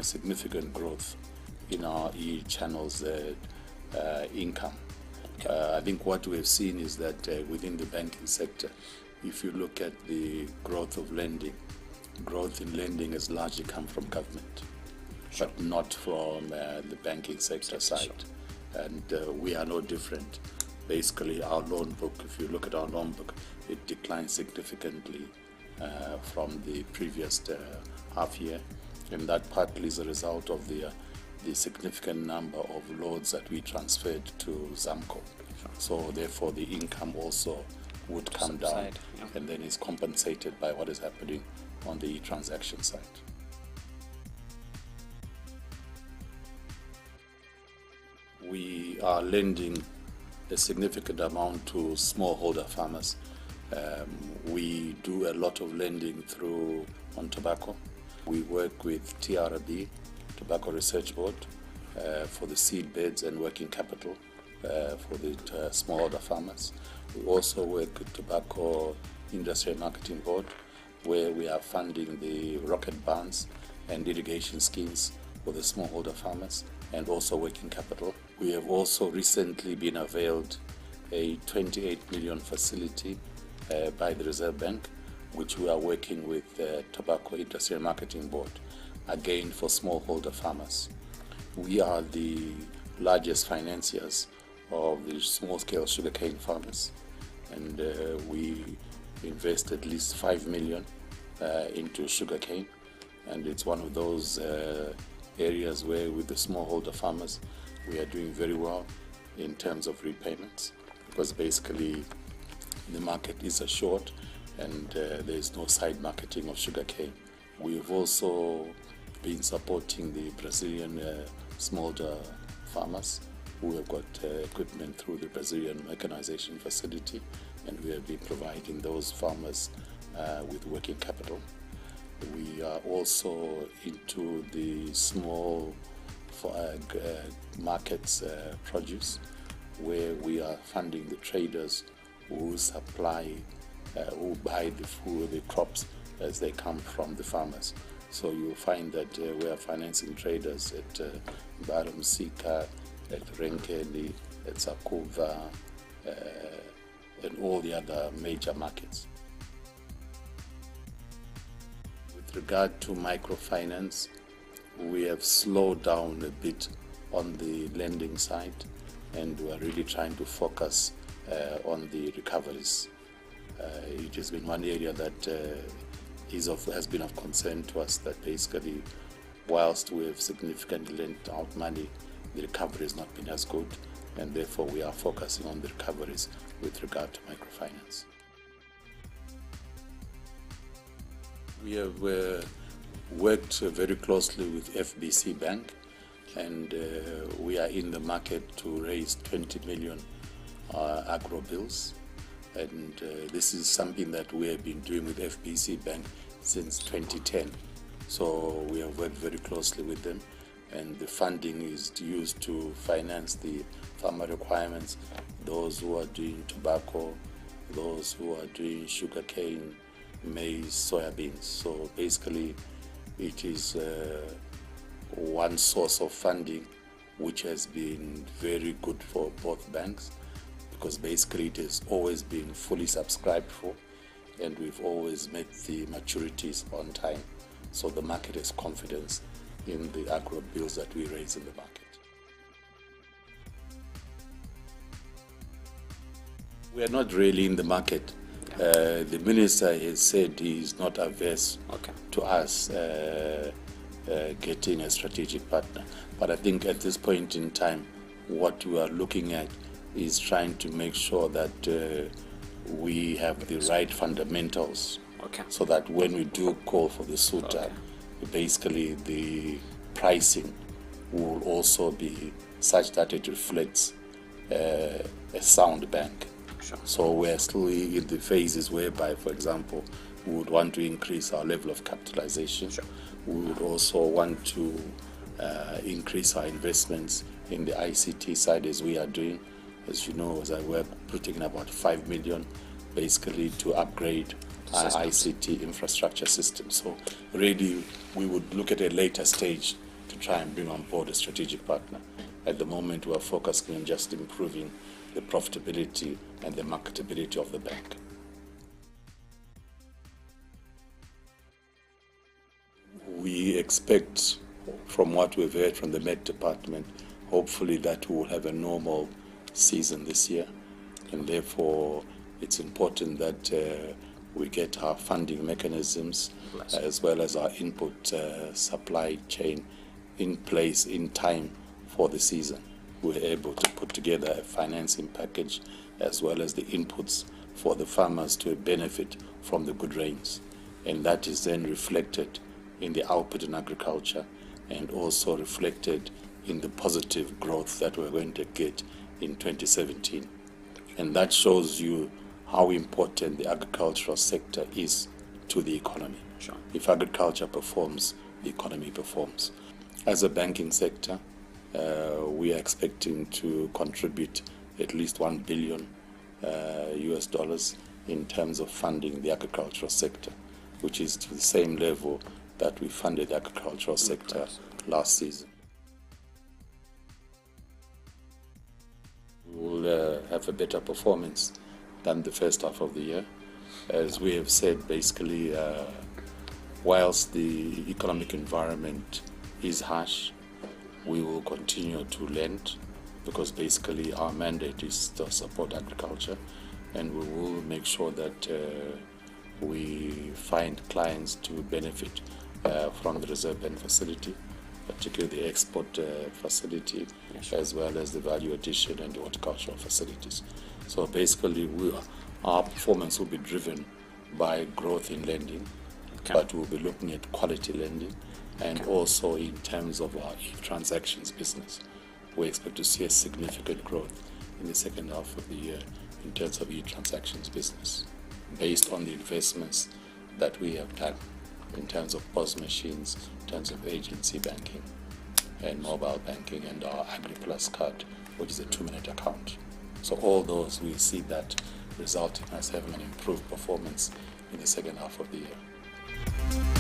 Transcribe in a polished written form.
a significant growth in our e-channels income. I think what we've seen is that within the banking sector, if you look at the growth of lending, growth in lending has largely come from government, but not from the banking sector side. And we are no different. Basically, our loan book, if you look at our loan book, it declined significantly from the previous half year, and that partly is a result of the significant number of loans that we transferred to Zamco. So therefore the income also would come down, and then is compensated by what is happening on the transaction side. We are lending a significant amount to smallholder farmers. We do a lot of lending on tobacco. We work with TRB, Tobacco Research Board, for the seed beds and working capital for the smallholder farmers. We also work with Tobacco Industry and Marketing Board, where we are funding the rocket barns and irrigation schemes for the smallholder farmers, and also working capital. We have also recently been availed a 28 million facility by the Reserve Bank, which we are working with Tobacco Industry and Marketing Board, again for smallholder farmers. We are the largest financiers of the small-scale sugarcane farmers, and we invest at least 5 million into sugarcane, and it's one of those areas where with the smallholder farmers we are doing very well in terms of repayments, because basically the market is a short and there is no side marketing of sugarcane. We've also been supporting the Brazilian smallholder farmers who have got equipment through the Brazilian mechanization facility, and we have been providing those farmers with working capital. We are also into the small markets produce, where we are funding the traders who supply, who buy the crops as they come from the farmers. So you'll find that we are financing traders at Barumsika, at Renkeni, at Sakuva, and all the other major markets. With regard to microfinance, we have slowed down a bit on the lending side, and we are really trying to focus on the recoveries. It has been one area that has been of concern to us, that basically whilst we have significantly lent out money, the recovery has not been as good, and therefore we are focusing on the recoveries with regard to microfinance. We have worked very closely with FBC Bank, and we are in the market to raise 20 million agro bills, and this is something that we have been doing with FBC Bank since 2010. So we have worked very closely with them, and the funding is used to finance the farmer requirements, those who are doing tobacco, those who are doing sugarcane, maize, soybeans. So basically it is one source of funding which has been very good for both banks, because basically it has always been fully subscribed for, and we've always met the maturities on time. So the market has confidence in the agro bills that we raise in the market. We are not really in the market. The minister has said he is not averse to us getting a strategic partner. But I think at this point in time, what we are looking at is trying to make sure that we have the right fundamentals, so that when we do call for the SUTA, basically the pricing will also be such that it reflects a sound bank. So we're still in the phases whereby, for example, we would want to increase our level of capitalization. We would also want to increase our investments in the ICT side, as we are doing. As you know, as I work, putting in about 5 million basically to upgrade our ICT infrastructure system. So really we would look at a later stage to try and bring on board a strategic partner. At the moment, we are focusing on just improving the profitability and the marketability of the bank. We expect, from what we've heard from the Met Department, hopefully that we will have a normal season this year, and therefore it's important that we get our funding mechanisms as well as our input supply chain in place in time for the season. We're able to put together a financing package as well as the inputs for the farmers to benefit from the good rains, and that is then reflected in the output in agriculture and also reflected in the positive growth that we're going to get in 2017. And that shows you how important the agricultural sector is to the economy. Sure. If agriculture performs, the economy performs. As a banking sector, we are expecting to contribute at least $1 billion US dollars in terms of funding the agricultural sector, which is to the same level that we funded the agricultural sector last season. We will have a better performance than the first half of the year. As we have said, basically, whilst the economic environment is harsh, we will continue to lend, because basically our mandate is to support agriculture, and we will make sure that we find clients to benefit from the Reserve Bank facility, particularly the export facility, as well as the value addition and the horticultural facilities. So basically, our performance will be driven by growth in lending, but we'll be looking at quality lending, and also in terms of our transactions business. We expect to see a significant growth in the second half of the year in terms of e-transactions business, based on the investments that we have done in terms of POS machines, in terms of agency banking and mobile banking, and our AgriPlus card, which is a 2-minute account. So all those, we see that resulting in us having an improved performance in the second half of the year.